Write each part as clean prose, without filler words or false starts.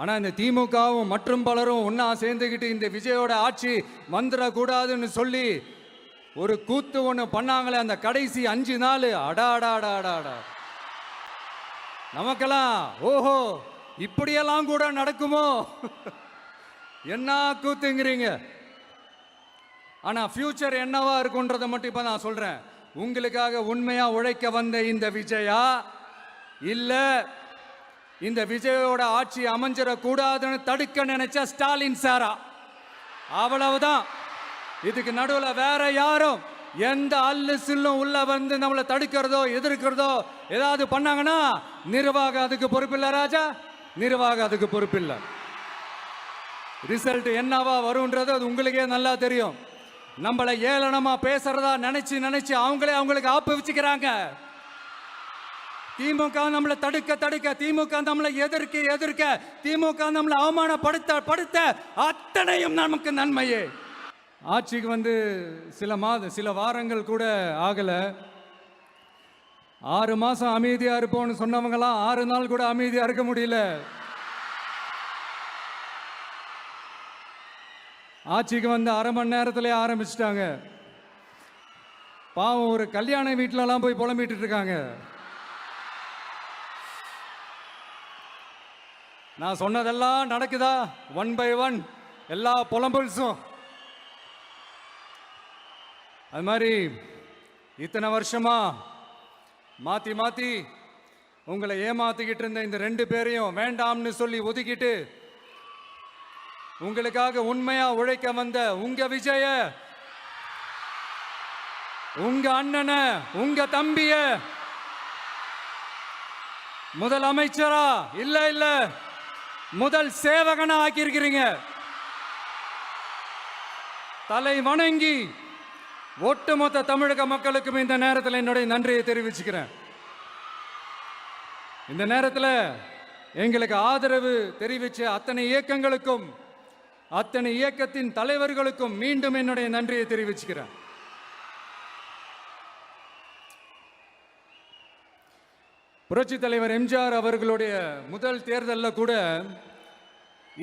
ஆனா இந்த திமுகவும் மற்றும் பலரும் ஒன்னா சேர்ந்துக்கிட்டு இந்த விஜயோட ஆட்சி வந்துடக்கூடாதுன்னு சொல்லி ஒரு கூத்து ஒண்ணு பண்ணாங்களே அந்த கடைசி 5 நாள். அடாடாடாடாடா, நமக்கெல்லாம் ஓஹோ இப்படியெல்லாம் கூட நடக்குமோ என்ன கூத்துங்கிறீங்க. ஆனா ஃபியூச்சர் என்னவா இருக்குன்றதை மட்டும் இப்ப நான் சொல்றேன். உங்களுக்காக உண்மையா உழைக்க வந்த இந்த விஜயா, இல்ல இந்த விஜயோட ஆட்சி அமைஞ்சிடக்கூடாதுன்னு தடுக்க நினைச்ச ஸ்டாலின் சாரா, அவ்வளவுதான். இதுக்கு நடுவில் வேற யாரும் எந்த அல்லு சில்லும் உள்ள வந்து நம்மளை தடுக்கிறதோ எதிர்க்கிறதோ ஏதாவது பண்ணாங்கன்னா நிர்வாகம் அதுக்கு பொறுப்பில்லை ராஜா, நிர்வாகம் அதுக்கு பொறுப்பில்லை. ரிசல்ட் என்னவா வரும்ன்றது அது உங்களுக்கே நல்லா தெரியும். நம்மளை ஏளனமா பேசுறதா நினைச்சு நினைச்சு அவங்களுக்கு ஆப்பு வச்சுக்கிறாங்க. திமுக நம்மளை தடுக்க திமுக நம்மளை எதிர்க்க திமுக நம்மளை அவமானப்படுத்த அத்தனையும் நமக்கு நன்மையே. ஆட்சிக்கு வந்து சில வாரங்கள் கூட ஆகல. 6 மாசம் அமைதியா இருப்போம்னு சொன்னவங்களாம் 6 நாள் கூட அமைதியா இருக்க முடியல. ஆட்சிக்கு வந்து 1/2 மணி நேரத்திலே ஆரம்பிச்சிட்டாங்க. பாவம் ஒரு கல்யாண வீட்டிலலாம் போய் புலம்பிட்டு இருக்காங்க. நான் சொன்னதெல்லாம் நடக்குதா? 1 by 1 எல்லா புலம்பல்ஸும். அது மாதிரி இத்தனை வருஷமா மாத்தி உங்களை ஏமாத்திக்கிட்டு இருந்த இந்த 2 பேரையும் வேண்டாம்னு சொல்லி ஒதுக்கிட்டு உங்களுக்காக உண்மையா உழைக்க வந்த உங்க விஜய, உங்க அண்ணன, உங்க தம்பிய முதல் அமைச்சரா இல்ல முதல் சேவகனா ஆக்கியிருக்கிறீங்க. தலை வணங்கி ஒட்டுமொத்த தமிழக மக்களுக்கும் இந்த நேரத்தில் என்னுடைய நன்றியை தெரிவிச்சுக்கிறேன். இந்த நேரத்தில் எங்களுக்கு ஆதரவு தெரிவிச்ச அத்தனை இயக்கங்களுக்கும் அத்தனை இயக்கத்தின் தலைவர்களுக்கும் மீண்டும் என்னுடைய நன்றியை தெரிவிச்சுக்கிறேன். புரட்சி தலைவர் எம்ஜிஆர் அவர்களுடைய முதல் தேர்தலில் கூட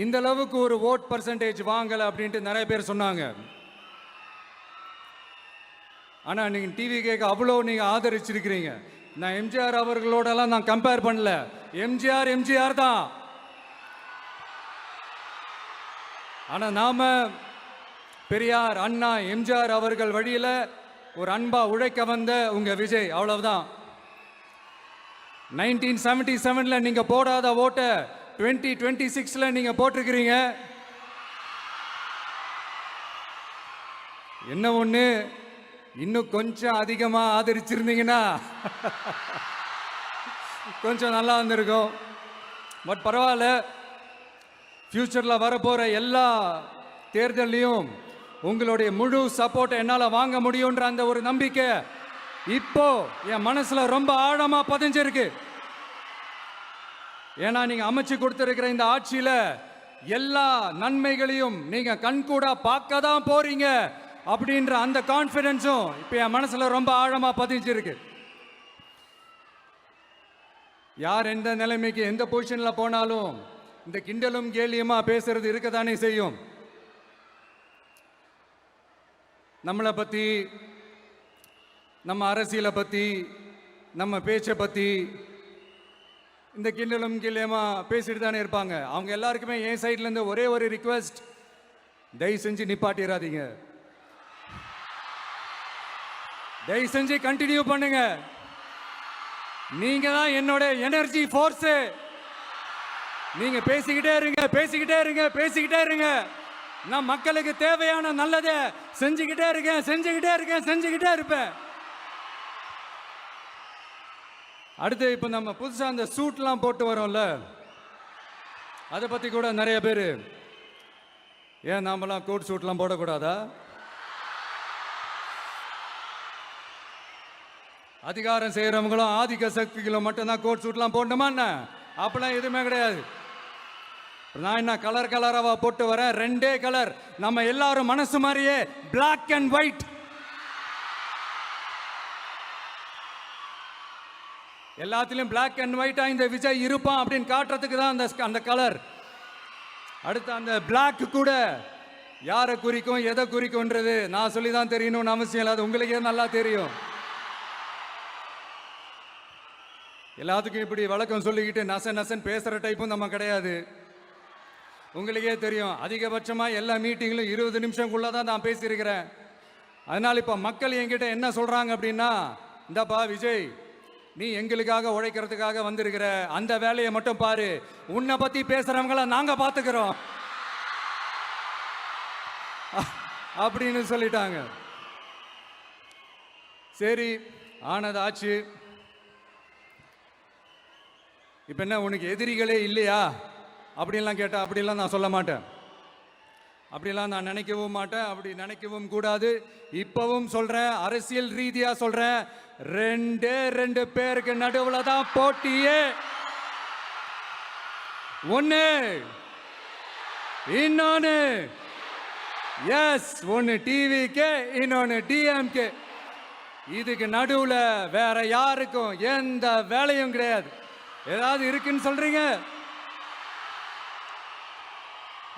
இந்த அளவுக்கு ஒரு ஓட் பர்சன்டேஜ் வாங்கல அப்படின்ட்டு நிறைய பேர் சொன்னாங்க. ஆனா நீங்க டிவி கேட்க அவ்வளோ நீங்க ஆதரிச்சிருக்கிறீங்க. நான் எம்ஜிஆர் அவர்களோடலாம் நான் கம்பேர் பண்ணல. எம்ஜிஆர் தான். ஆனா நாம பெரியார், அண்ணா, எம்ஜிஆர் அவர்கள் வழியில ஒரு அன்பா உழைக்க வந்த உங்க விஜய், அவ்வளவுதான். 1977 நீங்க போடாத ஓட்ட 2026 நீங்க போட்டிருக்கிறீங்க. என்ன ஒண்ணு, இன்னும் கொஞ்சம் அதிகமா ஆதரிச்சிருந்தீங்கன்னா கொஞ்சம் நல்லா வந்திருக்கும். பட் பரவாயில்ல, ஃபியூச்சர்ல வரப்போற எல்லா தேர்தலையும் உங்களுடைய முழு சப்போர்ட்டை என்னால் வாங்க முடியுன்ற அந்த ஒரு நம்பிக்கை இப்போ என் மனசுல ரொம்ப ஆழமா பதிஞ்சிருக்கு. ஏன்னா நீங்க அமைச்சு கொடுத்திருக்கிற இந்த ஆட்சியில எல்லா நன்மைகளையும் நீங்க கண்கூடா பார்க்க தான் போறீங்க அப்படின்ற அந்த கான்ஃபிடன்ஸும் இப்ப என் மனசுல ரொம்ப ஆழமா பதிஞ்சிருக்கு. யார் எந்த நிலைமைக்கு எந்த பொசிஷன்ல போனாலும் இந்த கிண்டலும் கேலியுமா பேசுறது இருக்கதானே செய்யும். நம்மளை பத்தி, நம்ம அரசியலை பத்தி, நம்ம பேச்சை பத்தி இந்த கிண்டலும் கேலியுமா பேசிட்டு தானே இருப்பாங்க. அவங்க எல்லாருக்குமே என் சைட்ல இருந்து ஒரே ஒரு ரிக்வெஸ்ட், தயவு செஞ்சு நிப்பாட்டிடாதீங்க. தயவு செஞ்சு கண்டினியூ பண்ணுங்க. நீங்க தான் என்னோட எனர்ஜி ஃபோர்ஸ். நீங்க பேசிக்கிட்டே இருங்க. நான் மக்களுக்கு தேவையான நல்லதை செஞ்சுக்கிட்டே இருப்பேன். அடுத்து இப்ப நம்ம புதுசா அந்த சூட்லாம் போட்டு வரோம்ல, அதை பத்தி கூட நிறைய பேர், ஏன் நாமெல்லாம் கோட் சூட்லாம் போடக்கூடாதா? அதிகாரம் செய்யறவங்களும் ஆதிக்க சக்திகளும் மட்டும்தான் கோட் சூட்லாம் போடணுமா? அப்பெல்லாம் எதுவுமே கிடையாது. நான் என்ன கலர் கலராவா போட்டு வரேன்? 2 கலர். நம்ம எல்லாரும் மனசு மாதிரியே பிளாக் அண்ட் ஒயிட். எல்லாத்திலும் பிளாக் அண்ட் ஒயிட்டா இந்த விஜய் இருப்பான் அப்படின்னு காட்டுறதுக்கு தான் அந்த கலர். அடுத்து அந்த பிளாக் கூட யாரை குறிக்கும் எதை குறிக்கும்ன்றது நான் சொல்லி தான் தெரியணும்னு அவசியம் இல்லை, அது உங்களுக்கே நல்லா தெரியும். எல்லாத்துக்கும் இப்படி வழக்கம் சொல்லிக்கிட்டு நசன் பேசுற டைப்பும் நம்ம கிடையாது. உங்களுக்கே தெரியும், அதிகபட்சமாக எல்லா மீட்டிங்களும் 20 நிமிஷம்குள்ள தான் நான் பேசியிருக்கிறேன். அதனால் இப்போ மக்கள் என்கிட்ட என்ன சொல்றாங்க அப்படின்னா, இந்தப்பா விஜய், நீ எங்களுக்காக உழைக்கிறதுக்காக வந்திருக்கிற, அந்த வேலையை மட்டும் பாரு, உன்னை பத்தி பேசுறவங்கள நாங்க பாத்துக்கிறோம் அப்படின்னு சொல்லிட்டாங்க. சரி, ஆனது ஆச்சு. இப்ப என்ன, உனக்கு எதிரிகளே இல்லையா அப்படின்லாம் கேட்டா, அப்படிலாம் நான் சொல்ல மாட்டேன், அப்படிலாம் நான் நினைக்கவும் மாட்டேன், அப்படி நினைக்கவும் கூடாது. இப்பவும் சொல்றேன், அரசியல் ரீதியா சொல்றேன், 2 பேருக்கு நடுவுல தான் போட்டியே. ஒன்னு இன்னொன்னு, எஸ், ஒன்னு டிவிக்கு, இன்னொன்னு டிஎம்கே. இதுக்கு நடுவுல வேற யாருக்கும் எந்த வேலையும் கிடையாது. ஏதாவது இருக்குன்னு சொல்றீங்க?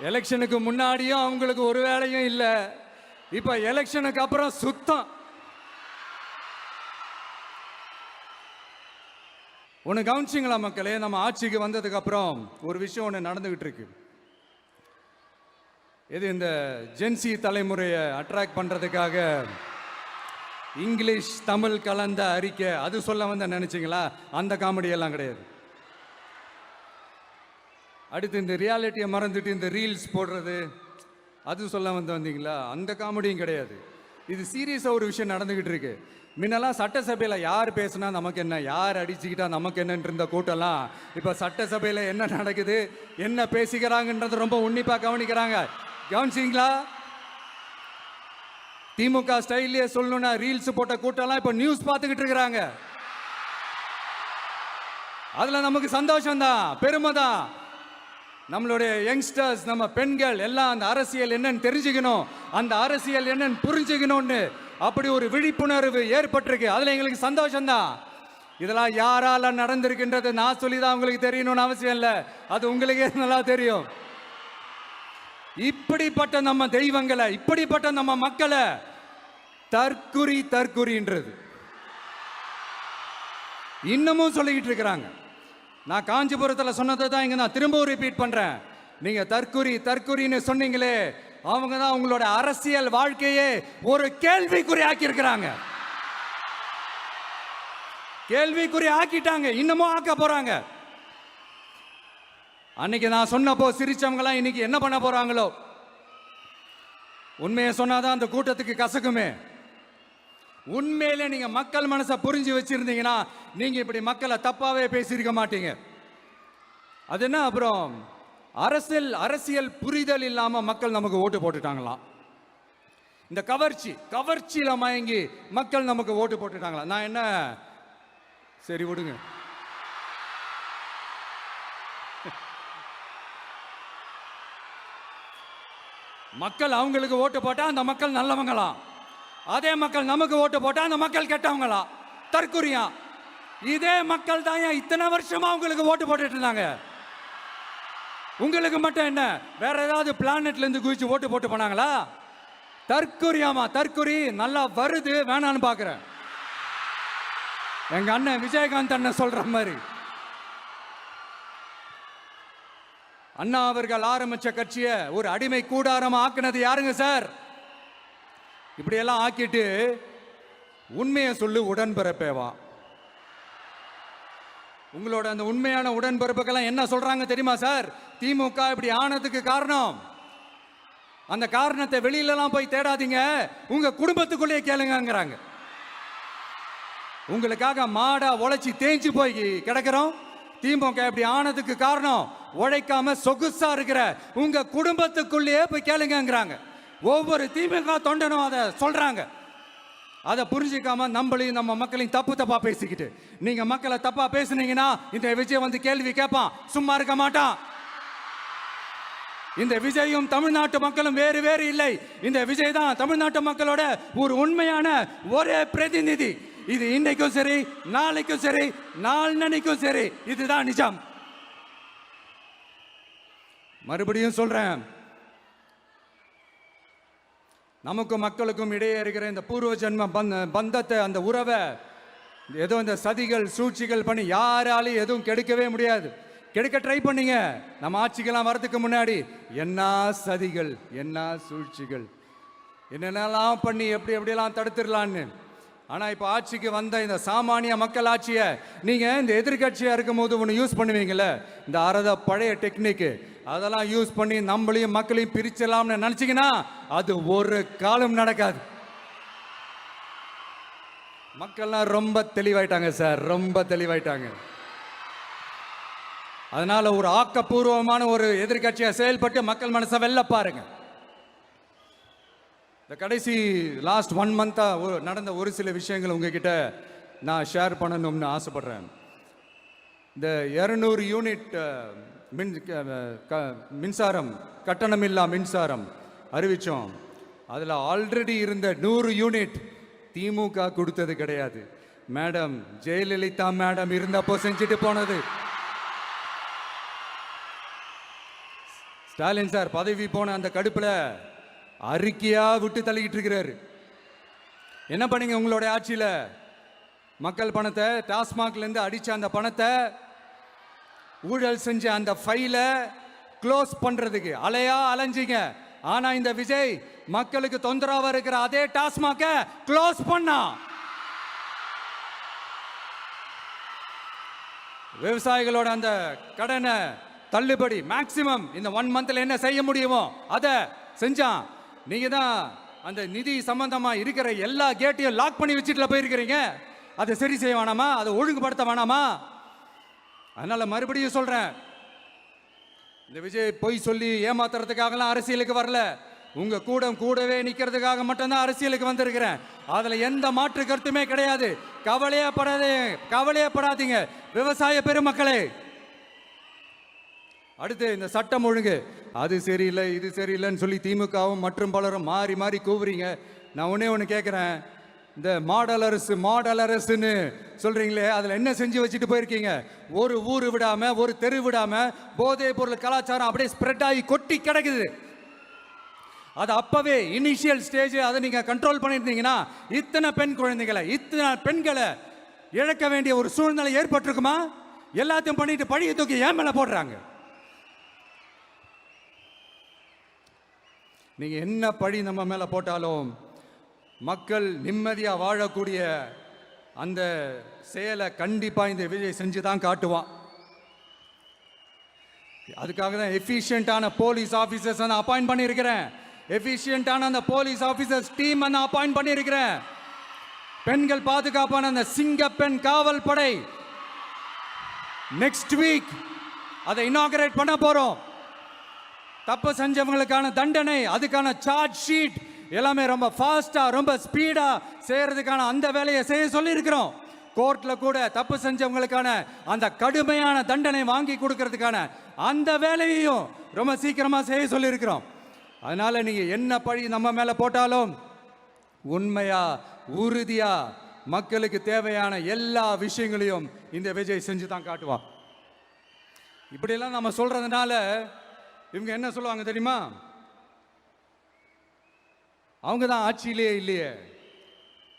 எலெக்ஷனுக்கு முன்னாடியும் அவங்களுக்கு ஒரு வேலையும் இல்லை, இப்ப எலெக்ஷனுக்கு அப்புறம் சுத்தம். ஒன்று கவனிச்சிங்களா மக்களே, நம்ம ஆட்சிக்கு வந்ததுக்கு அப்புறம் ஒரு விஷயம் ஒன்று நடந்துகிட்டு இருக்கு. இது இந்த ஜென்சி தலைமுறையை அட்ராக்ட் பண்றதுக்காக இங்கிலீஷ் தமிழ் கலந்த அறிக்கை, அது சொல்ல வந்த நினைச்சிங்களா? அந்த காமெடி எல்லாம் கிடையாது. அடுத்து இந்த ரியாலிட்டியை மறந்துட்டு இந்த ரீல்ஸ் போடுறது, அது சொல்ல வந்தீங்களா? அந்த காமெடியும் கிடையாது. இது சீரியஸாக ஒரு விஷயம் நடந்துகிட்டு இருக்கு. முன்னெல்லாம் சட்டசபையில் யார் பேசுனா நமக்கு என்ன, யார் அடிச்சுக்கிட்டா நமக்கு என்னன்னு இருந்த கூட்டம்லாம் இப்போ சட்டசபையில் என்ன நடக்குது, என்ன பேசிக்கிறாங்கன்றது ரொம்ப உன்னிப்பாக கவனிக்கிறாங்க. கவனிச்சிங்களா? திமுக ஸ்டைல்லே சொல்லணும்னா ரீல்ஸ் போட்ட கூட்டம்லாம் இப்போ நியூஸ் பார்த்துக்கிட்டு இருக்கிறாங்க. அதில் நமக்கு சந்தோஷம் தான், பெருமை தான். நம்மளுடைய யங்ஸ்டர்ஸ், நம்ம பெண்கள் எல்லாம் அந்த அரசியல் என்னன்னு தெரிஞ்சுக்கணும், அந்த அரசியல் என்னன்னு புரிஞ்சுக்கணும்னு அப்படி ஒரு விழிப்புணர்வு ஏற்பட்டிருக்கு. அதுல எங்களுக்கு சந்தோஷம் தான். இதெல்லாம் யாரால நடந்திருக்கின்றது நான் சொல்லிதான் உங்களுக்கு தெரியணும்னு அவசியம் இல்லை, அது உங்களுக்கே நல்லா தெரியும். இப்படிப்பட்ட நம்ம தெய்வங்களை, இப்படிப்பட்ட நம்ம மக்களை தற்குறின்றது இன்னமும் சொல்லிக்கிட்டு இருக்கிறாங்க. நான் காஞ்சிபுரத்தில் சொன்னதை தான் இங்க நான் திரும்பவும் ரிப்பீட் பண்றேன். நீங்க தற்குறின்னு சொன்னீங்களே, அவங்க தான் உங்களோட அரசியல் வாழ்க்கையே ஒரு கேள்விக்குறி ஆக்கி இருக்கிறாங்க. கேள்விக்குறி ஆக்கிட்டாங்க, இன்னமும் ஆக்க போறாங்க. அன்னைக்கு நான் சொன்னப்போ சிரிச்சவங்களாம் இன்னைக்கு என்ன பண்ண போறாங்களோ? உண்மையை சொன்னாதான் அந்த கூட்டத்துக்கு கசக்குமே. உண்மையிலே நீங்க மக்கள் மனசை புரிஞ்சு வச்சிருந்தீங்கன்னா நீங்க இப்படி மக்களை தப்பாவே பேசியிருக்க மாட்டீங்க. அது என்ன, அப்புறம் அரசியல் புரிதல் இல்லாம மக்கள் நமக்கு ஓட்டு போட்டுட்டாங்களாம். இந்த கவர்ச்சியில மயங்கி மக்கள் நமக்கு ஓட்டு போட்டுட்டாங்களா? நான் என்ன, சரி விடுங்க. மக்கள் அவங்களுக்கு ஓட்டு போட்டா அந்த மக்கள் நல்லவங்களாம், அதே மக்கள் நமக்கு ஓட்டு போட்டா அந்த மக்கள் கெட்டவங்களா, தற்குறியா. இதே மக்கள் தான் இத்தனை வருஷமா உங்களுக்கு ஓட்டு போட்டுட்டு இருந்தாங்க. உங்களுக்கு மட்டும் என்ன, வேற ஏதாவது பிளானட்ல இருந்து குதிச்சு ஓட்டு போட்டு போனாங்களா? தற்குறியாமா, தற்குறி நல்லா வருது, வேணான்னு பாக்குறேன். எங்க அண்ணன் விஜயகாந்த் அண்ணன் சொல்ற மாதிரி, அண்ணா அவர்கள் ஆரம்பிச்ச கட்சியை ஒரு அடிமை கூடாரம் ஆக்குனது யாருங்க சார்? இப்படியெல்லாம் ஆக்கிட்டு உண்மையை சொல்லு உடன்பிறப்பேவா. உங்களோட அந்த உண்மையான உடன்பிறப்புக்கெல்லாம் என்ன சொல்றாங்க தெரியுமா சார்? திமுக இப்படி ஆனதுக்கு காரணம், அந்த காரணத்தை வெளியிலலாம் போய் தேடாதீங்க, உங்க குடும்பத்துக்குள்ளேயே கேளுங்கிறாங்க. உங்களுக்காக மாடா உழைச்சி தேஞ்சு போய் கிடக்கிறோம். திமுக இப்படி ஆனதுக்கு காரணம் உழைக்காம சொகுசா இருக்கிற உங்க குடும்பத்துக்குள்ளேயே போய் கேளுங்கிறாங்க. ஒவ்வொரு திமுக தொண்டனும் அதை சொல்றாங்க. அதை புரிஞ்சிக்காம நம்மளையும் நம்ம மக்களையும் தப்பா பேசிக்கிட்டு, நீங்க மக்களை தப்பா பேசுனீங்கன்னா இந்த விஜய் வந்து கேள்வி கேட்பான், சும்மா இருக்க மாட்டான். இந்த விஜயும் தமிழ்நாட்டு மக்களும் வேறு வேறு இல்லை. இந்த விஜய் தான் தமிழ்நாட்டு மக்களோட ஒரு உண்மையான ஒரே பிரதிநிதி. இது இன்னைக்கும் சரி, நாளைக்கும் சரி, நாளன்னைக்கும் சரி, இதுதான் நிஜம். மறுபடியும் சொல்றேன், நமக்கும் மக்களுக்கும் இடையே இருக்கிற இந்த பூர்வ ஜென்ம பந்தத்தை, அந்த உறவை ஏதோ இந்த சதிகள் சூழ்ச்சிகள் பண்ணி யாராலையும் எதுவும் கெடுக்கவே முடியாது. கெடுக்க ட்ரை பண்ணீங்க நம்ம ஆட்சிக்கெல்லாம் வரதுக்கு முன்னாடி. என்ன சதிகள், என்ன சூழ்ச்சிகள், என்னென்னலாம் பண்ணி எப்படி எப்படியெல்லாம் தடுத்துடலான்னு. ஆனால் இப்போ ஆட்சிக்கு வந்த இந்த சாமானிய மக்கள் ஆட்சியை நீங்கள் இந்த எதிர்கட்சியாக இருக்கும் போது ஒன்று யூஸ் பண்ணுவீங்கள்ல, இந்த அறத பழைய டெக்னிக்கு, அதெல்லாம் யூஸ் பண்ணி நம்மளையும் மக்களையும் பிரிச்சலாம்னு நினச்சிங்கன்னா அது ஒரு காலம் நடக்காது. மக்கள்லாம் ரொம்ப தெளிவாயிட்டாங்க சார், ரொம்ப தெளிவாயிட்டாங்க. அதனால ஒரு ஆக்கப்பூர்வமான ஒரு எதிர்கட்சியை செயல்பட்டு மக்கள் மனசை வெல்ல பாருங்க. இந்த கடைசி லாஸ்ட் 1 மந்த்தா நடந்த ஒரு சில விஷயங்கள் உங்ககிட்ட நான் ஷேர் பண்ணணும்னு ஆசைப்படுறேன். இந்த 200 யூனிட் மின்சாரம், கட்டணமில்லா மின்சாரம் அறிவிச்சோம். அதில் ஆல்ரெடி இருந்த 100 யூனிட் திமுக கொடுத்தது கிடையாது. மேடம் ஜெயலலிதா மேடம் இருந்தப்போ செஞ்சுட்டு போனது. ஸ்டாலின் சார் பதவி போன அந்த கடுப்புல அறிக்கையா விட்டு தள்ளிக்கிட்டு இருக்கிறாரு. என்ன பண்ணீங்க உங்களுடைய ஆட்சியில? மக்கள் பணத்தை, டாஸ்மாக்ல இருந்து அடிச்ச அந்த பணத்தை, ஊழல் செஞ்ச அந்த ஃபைல க்ளோஸ் பண்றதுக்கு அலையா அலைஞ்சிங்க. ஆனா இந்த விஜய் மக்களுக்கு தொந்தரவா இருக்கிற அதே டாஸ்மாக க்ளோஸ் பண்ணா. விவசாயிகளோட அந்த கடனை தள்ளுபடி மேக்சிமம் இந்த 1 மந்த்ல என்ன செய்ய முடியுமோ அதை செஞ்சான். நீங்க தான் அந்த நிதி சம்பந்தமா இருக்கிற எல்லா கேட்டையும் லாக் பண்ணி வச்சுட்டு போயிருக்கிறீங்க. அதை சரி செய்ய வேணாமா? அதை ஒழுங்குபடுத்த வேணாமா? அதனால மறுபடியும் சொல்றேன், இந்த விஜய் பொய் சொல்லி ஏமாத்துறதுக்காகலாம் அரசியலுக்கு வரல. உங்க கூடவே நிக்கிறதுக்காக மட்டும்தான் அரசியலுக்கு வந்திருக்கிறேன். அதுல எந்த மாற்று கருத்துமே கிடையாது. கவலையப்படாதீங்க விவசாய பெருமக்களே. அடுத்து இந்த சட்டம் ஒழுங்கு, அது சரியில்லை இது சரியில்லைன்னு சொல்லி திமுகவும் மற்றும் பலரும் மாறி மாறி கூவுறீங்க. நான் ஒன்று கேட்குறேன், இந்த மாடல் அரசுன்னு சொல்றீங்களே, அதில் என்ன செஞ்சு வச்சுட்டு போயிருக்கீங்க? ஒரு ஊர் விடாம, ஒரு தெரு விடாம போதை பொருள் கலாச்சாரம் அப்படியே ஸ்ப்ரெட் ஆகி கொட்டி கிடக்குது. அது அப்பவே இனிஷியல் ஸ்டேஜ் அதை நீங்க கண்ட்ரோல் பண்ணியிருந்தீங்கன்னா இத்தனை பெண்களை இழக்க வேண்டிய ஒரு சூழ்நிலை ஏற்பட்டிருக்குமா? எல்லாத்தையும் பண்ணிட்டு பழிய தூக்கி ஏன் மேல போடுறாங்க. நீங்க என்ன பழி நம்ம மேல போட்டாலும் மக்கள் நிம்மதியா வாழக்கூடிய அந்த செயலை கண்டிப்பா இந்த விஜய் செஞ்சு தான் காட்டுவான். அதுக்காக தான் எஃபிஷியன்டான போலீஸ் ஆபீசர்ஸ் நான் அப்பாயிண்ட் பண்ணியிருக்கிறேன். எஃபிஷியன்டான அந்த போலீஸ் ஆபீசர்ஸ் டீம் நான் அப்பாயிண்ட் பண்ணியிருக்கிறேன். பெண்கள் பாதுகாப்பான அந்த சிங்கப்பெண் காவல் படை நெக்ஸ்ட் வீக் அதை இனாகரேட் பண்ண போறோம். தப்பு செஞ்சவங்களுக்கான தண்டனை, அதுக்கான சார்ஜ் ஷீட் எல்லாமே ரொம்ப ஃபாஸ்டா, ரொம்ப ஸ்பீடா செய்யறதுக்கான அந்த வேலையை செய்ய சொல்லி இருக்கிறோம். கோர்ட்ல கூட தப்பு செஞ்சவங்களுக்கான அந்த கடுமையான தண்டனை வாங்கி கொடுக்கறதுக்கான அந்த வேலையையும் ரொம்ப சீக்கிரமா செய்ய சொல்லி இருக்கிறோம். அதனால நீங்க என்ன பழி நம்ம மேல போட்டாலும் உண்மையா உறுதியா மக்களுக்கு தேவையான எல்லா விஷயங்களையும் இந்த விஜய் செஞ்சு தான் காட்டுவான். இப்படியெல்லாம் நம்ம சொல்றதுனால இவங்க என்ன சொல்லுவாங்க தெரியுமா? அவங்க தான் ஆட்சியிலே இல்லையே,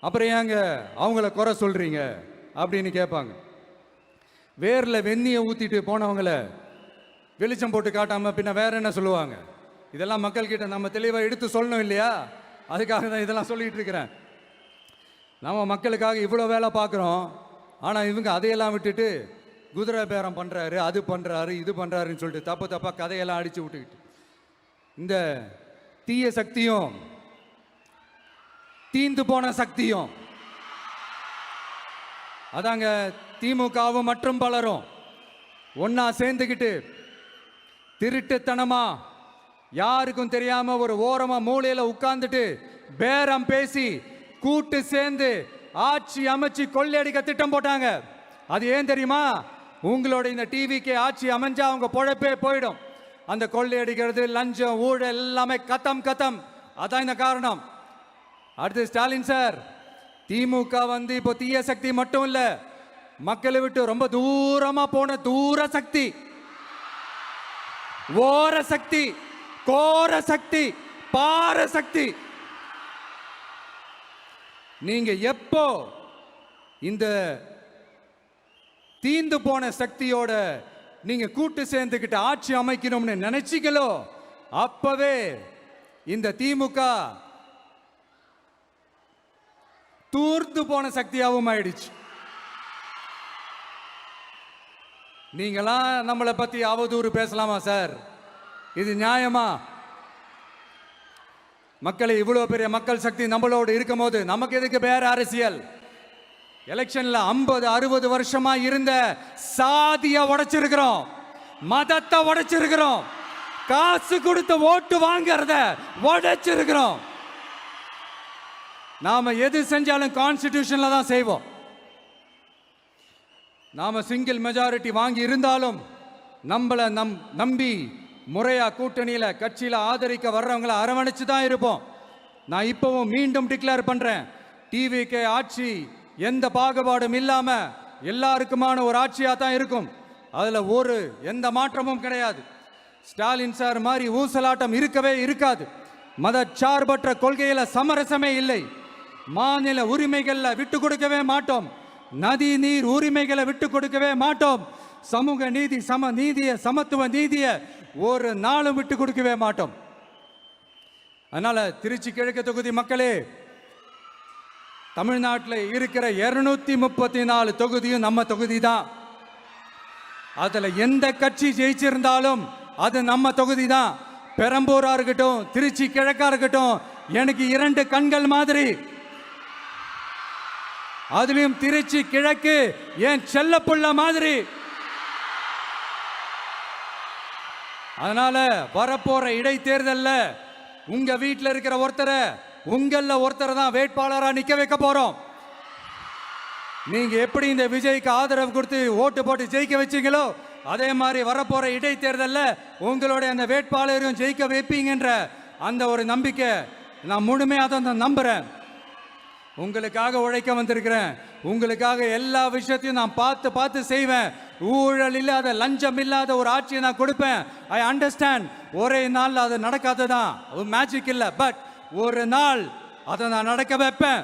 அப்புறம் ஏங்க அவங்கள குறை சொல்றீங்க அப்படின்னு கேட்பாங்க. வேர்ல வெந்நியை ஊத்திட்டு போனவங்கள வெளிச்சம் போட்டு காட்டாம பின்ன வேற என்ன சொல்லுவாங்க? இதெல்லாம் மக்கள் கிட்ட நம்ம தெளிவாக எடுத்து சொல்லணும் இல்லையா? அதுக்காக தான் இதெல்லாம் சொல்லிட்டு இருக்கிறேன். நம்ம மக்களுக்காக இவ்வளோ வேலை பார்க்குறோம், ஆனால் இவங்க அதையெல்லாம் விட்டுட்டு குதிரை பேரம் பண்ணுறாரு, அது பண்ணுறாரு, இது பண்ணுறாருன்னு சொல்லிட்டு தப்பாக கதையெல்லாம் அடித்து விட்டுக்கிட்டு இந்த தீய சக்தியும் தீந்து போன சக்தியும் அதாங்க திமுகவும் மற்றும் பலரும் ஒன்னா சேர்ந்துக்கிட்டு திருட்டுத்தனமா யாருக்கும் தெரியாம ஒரு ஓரமா மூலையில உட்கார்ந்துட்டு பேரம் பேசி கூட்டு சேர்ந்து ஆட்சி அமைச்சு கொள்ளையடிக்க திட்டம் போட்டாங்க. அது ஏன் தெரியுமா? உங்களோட இந்த டிவிக்கு ஆட்சி அமைஞ்சா அவங்க பொழப்பே போயிடும். அந்த கொள்ளையடிக்கிறது, லஞ்சம், ஊழல் எல்லாமே கத்தம். அதான் இந்த காரணம். அடுத்து ஸ்டாலின் சார், திமுக வந்து இப்போ தீய சக்தி மட்டும் இல்ல, மக்களை விட்டு ரொம்ப தூரமா போன தூர சக்தி. ஓர சக்தி, கோர சக்தி, பார சக்தி. நீங்க எப்போ இந்த தீந்து போன சக்தியோட நீங்க கூட்டு சேர்ந்துக்கிட்டு ஆட்சி அமைக்கணும்னு நினைச்சீங்களோ அப்பவே இந்த திமுக தூர்ந்து போன சக்தியாகவும் ஆயிடுச்சு. நீங்களாம் நம்மளை பத்தி அவதூறு பேசலாமா சார்? இது நியாயமா? மக்களை இவ்வளவு பெரிய மக்கள் சக்தி நம்மளோடு இருக்கும் போது நமக்கு எதுக்கு வேற அரசியல்? எலெக்ஷன்ல 50-60 வருஷமா இருந்த சாதிய உடைச்சிருக்கிறோம், மதத்தை உடைச்சிருக்கிறோம், காசு கொடுத்து ஓட்டு வாங்கறத உடைச்சிருக்கிறோம். நாம எது செஞ்சாலும் கான்ஸ்டிடியூஷன்ல தான் செய்வோம். நாம சிங்கிள் மெஜாரிட்டி வாங்கி இருந்தாலும் நம்மளை நம்பி முறையா கூட்டணியில கட்சியில ஆதரிக்க வர்றவங்களை அரவணைச்சு தான் இருப்போம். நான் இப்பவும் மீண்டும் டிக்ளேர் பண்றேன், டிவிகே ஆட்சி எந்த பாகுபாடும் இல்லாம எல்லாருக்குமான ஒரு ஆட்சியா தான் இருக்கும். அதுல எந்த மாற்றமும் கிடையாது. ஸ்டாலின் சார் மாதிரி ஊசலாட்டம் இருக்கவே இருக்காது. மதச்சார்பற்ற கொள்கையில சமரசமே இல்லை. மாநில உரிமைகள்ல விட்டு கொடுக்கவே மாட்டோம். நதி நீர் உரிமைகளை விட்டு கொடுக்கவே மாட்டோம். சமூக நீதி, சம நீதிய, சமத்துவ நீதிய ஒரு நாளும் விட்டு கொடுக்கவே மாட்டோம். அதனால திருச்சி கிழக்கு தொகுதி மக்களே, தமிழ்நாட்டில் இருக்கிற 234 தொகுதியும் நம்ம தொகுதி தான். அதுல எந்த கட்சி ஜெயிச்சிருந்தாலும் அது நம்ம தொகுதி தான். பெரம்பூரா இருக்கட்டும், திருச்சி கிழக்கா இருக்கட்டும், எனக்கு 2 கண்கள் மாதிரி. அதுலயும் திருச்சி கிழக்கு என் செல்ல புள்ள மாதிரி. அதனால வரப்போற இடைத்தேர்தல்ல உங்க வீட்டில் இருக்கிற ஒருத்தரை, உங்கள ஒருத்தரை தான் வேட்பாளராக நிக்க வைக்க போறோம். நீங்க எப்படி இந்த விஜய்க்கு ஆதரவு கொடுத்து ஓட்டு போட்டு ஜெயிக்க வச்சீங்களோ அதே மாதிரி வரப்போற இடைத்தேர்தல்ல உங்களுடைய அந்த வேட்பாளரையும் ஜெயிக்க வைப்பீங்கன்ற அந்த ஒரு நம்பிக்கை நான் முழுமையாக தான் நம்புறேன். உங்களுக்காக உழைக்க வந்திருக்கிறேன். உங்களுக்காக எல்லா விஷயத்தையும் நான் பார்த்து செய்வேன். ஊழல் இல்லாத, லஞ்சம் இல்லாத ஒரு ஆட்சியை நான் கொடுப்பேன். I understand. ஒரே நாள் அது நடக்காததான், மேஜிக் இல்லை. பட் ஒரு நாள் அதை நான் நடக்க வைப்பேன்.